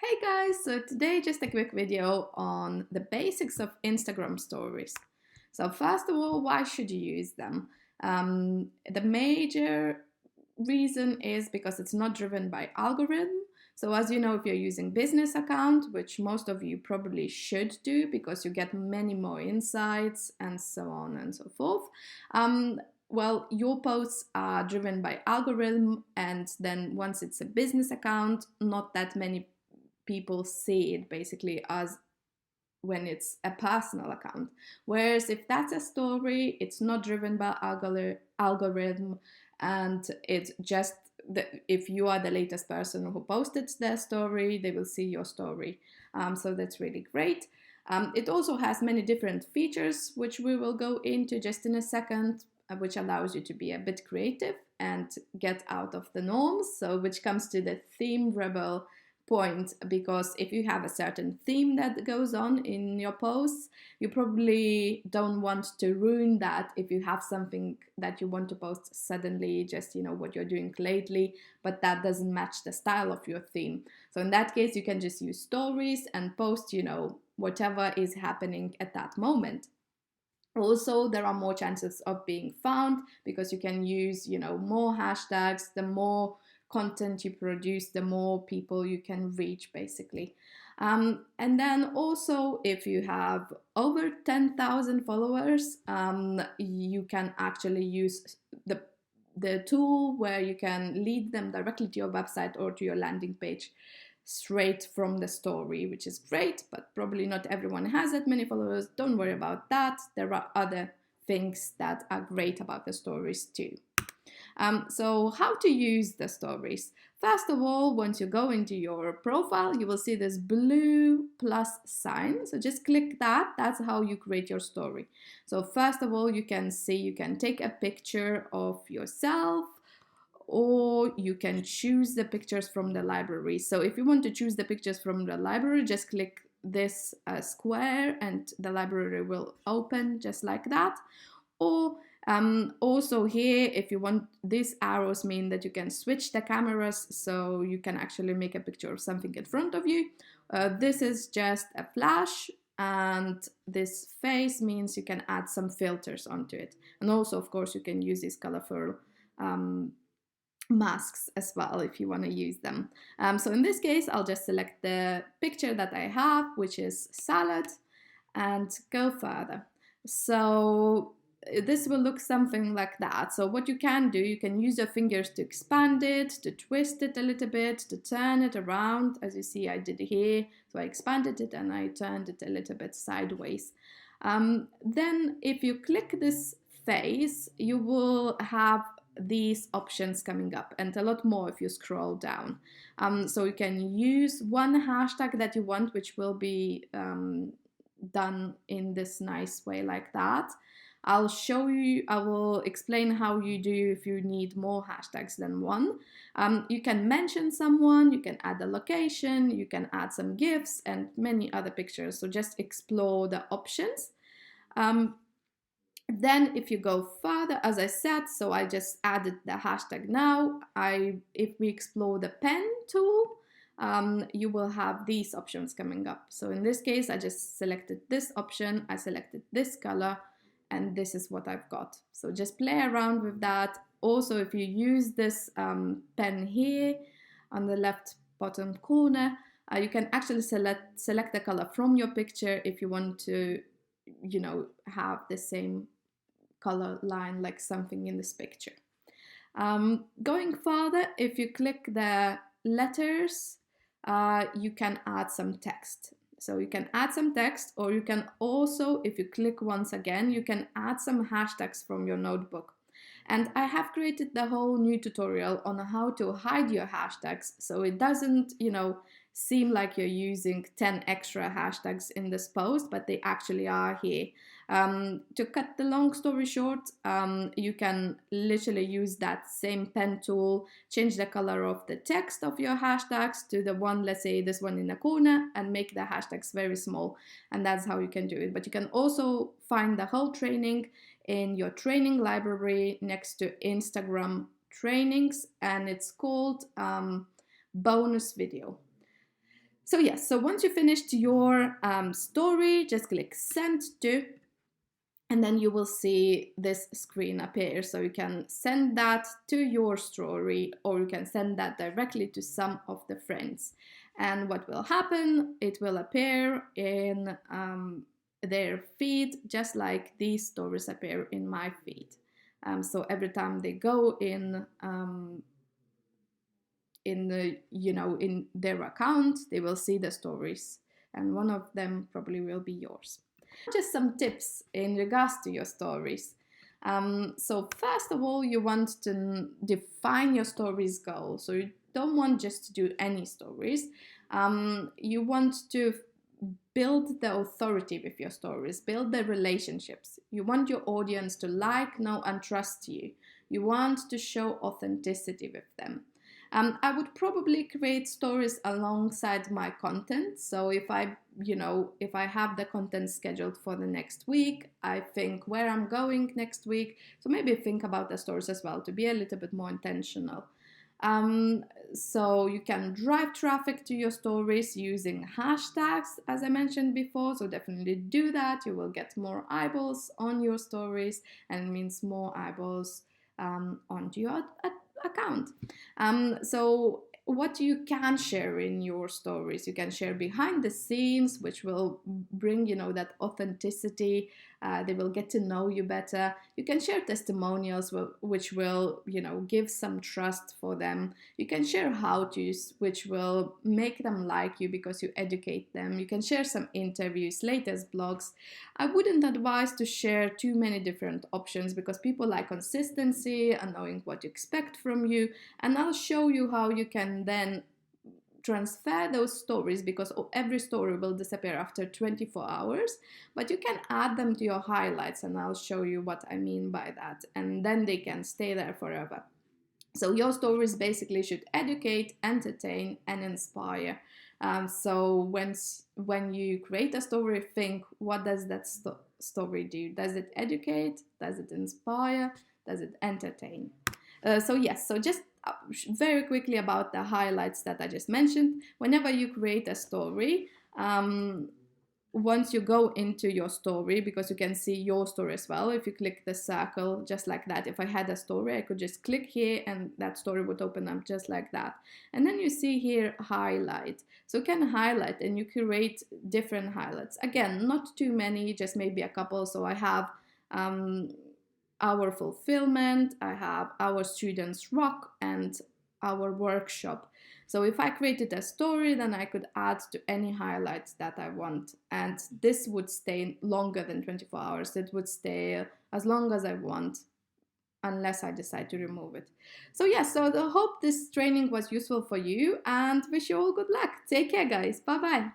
Hey guys, so today just a quick video on the basics of Instagram stories. So first of all, why should you use them? The major reason is because it's not driven by algorithm. So as you know, if you're using business account, which most of you probably should do because you get many more insights and so on and so forth. Well, your posts are driven by algorithm, and then once it's a business account, not that many people see it basically as when it's a personal account. Whereas if that's a story, it's not driven by algorithm, and it's just if you are the latest person who posted their story, they will see your story. So that's really great. It also has many different features, which we will go into just in a second, which allows you to be a bit creative and get out of the norms. So, which comes to the theme rebel point, because if you have a certain theme that goes on in your posts, you probably don't want to ruin that if you have something that you want to post suddenly, just what you're doing lately, but that doesn't match the style of your theme. So in that case, you can just use stories and post whatever is happening at that moment. Also, there are more chances of being found because you can use more hashtags. The more content you produce, the more people you can reach basically. And then also, if you have over 10,000 followers, you can actually use the tool where you can lead them directly to your website or to your landing page straight from the story, which is great, but probably not everyone has that many followers. Don't worry about that. There are other things that are great about the stories too. So how to use the stories? First of all, once you go into your profile, you will see this blue plus sign. So just click that. That's how you create your story. So first of all, you can take a picture of yourself, or you can choose the pictures from the library. So if you want to choose the pictures from the library, just click this square and the library will open just like that. Or also here, if you want, these arrows mean that you can switch the cameras, so you can actually make a picture of something in front of you. This is just a flash, and this face means you can add some filters onto it. And also, of course, you can use these colorful masks as well if you want to use them. So in this case, I'll just select the picture that I have, which is salad, and go further. So this will look something like that. So what you can do, you can use your fingers to expand it, to twist it a little bit, to turn it around. As you see, I did here. So I expanded it and I turned it a little bit sideways. Then if you click this face, you will have these options coming up, and a lot more if you scroll down. So you can use one hashtag that you want, which will be done in this nice way like that. I will explain how you do if you need more hashtags than one. You can mention someone, you can add a location, you can add some GIFs and many other pictures. So just explore the options. Then if you go further, as I said, so I just added the hashtag now. If we explore the pen tool, you will have these options coming up. So in this case, I just selected this option, I selected this color, and this is what I've got. So just play around with that. Also, if you use this pen here on the left bottom corner, you can actually select the color from your picture if you want to, have the same color line like something in this picture. Going further, if you click the letters, you can add some text. So you can add some text, or you can also, if you click once again, you can add some hashtags from your notebook. And I have created the whole new tutorial on how to hide your hashtags, so it doesn't, seem like you're using 10 extra hashtags in this post, but they actually are here. To cut the long story short, you can literally use that same pen tool, change the color of the text of your hashtags to the one, let's say this one in the corner, and make the hashtags very small. And that's how you can do it. But you can also find the whole training in your training library next to Instagram trainings, and it's called bonus video. So yes, so once you finished your story, just click send to, and then you will see this screen appear. So you can send that to your story, or you can send that directly to some of the friends. And what will happen, it will appear in their feed, just like these stories appear in my feed. So every time they go in the, in their account, they will see the stories, and one of them probably will be yours. Just some tips in regards to your stories. So first of all, you want to define your story's goal. So you don't want just to do any stories. You want to build the authority with your stories, build the relationships. You want your audience to like, know, and trust you. You want to show authenticity with them. I would probably create stories alongside my content. So if I have the content scheduled for the next week, I think where I'm going next week. So maybe think about the stories as well to be a little bit more intentional. So you can drive traffic to your stories using hashtags, as I mentioned before. So definitely do that. You will get more eyeballs on your stories, and it means more eyeballs onto your account. So what you can share in your stories, you can share behind the scenes, which will bring that authenticity. They will get to know you better. You can share testimonials, which will give some trust for them. You can share how-tos, which will make them like you because you educate them. You can share some interviews, latest blogs. I wouldn't advise to share too many different options because people like consistency and knowing what to expect from you. And I'll show you how you can then transfer those stories, because every story will disappear after 24 hours, but you can add them to your highlights, and I'll show you what I mean by that, and then they can stay there forever. So your stories basically should educate, entertain, and inspire. So when you create a story, think, what does that story do? Does it educate? Does it inspire? Does it entertain? So just very quickly about the highlights that I just mentioned. Whenever you create a story, once you go into your story, because you can see your story as well, if you click the circle just like that, if I had a story, I could just click here and that story would open up just like that. And then you see here highlight. So you can highlight and you create different highlights. Again, not too many, just maybe a couple. So I have our fulfillment, I have our students rock, and our workshop. So if I created a story, then I could add to any highlights that I want, and this would stay longer than 24 hours. It would stay as long as I want, unless I decide to remove it. So yes, so I hope this training was useful for you, and wish you all good luck. Take care, guys. Bye bye.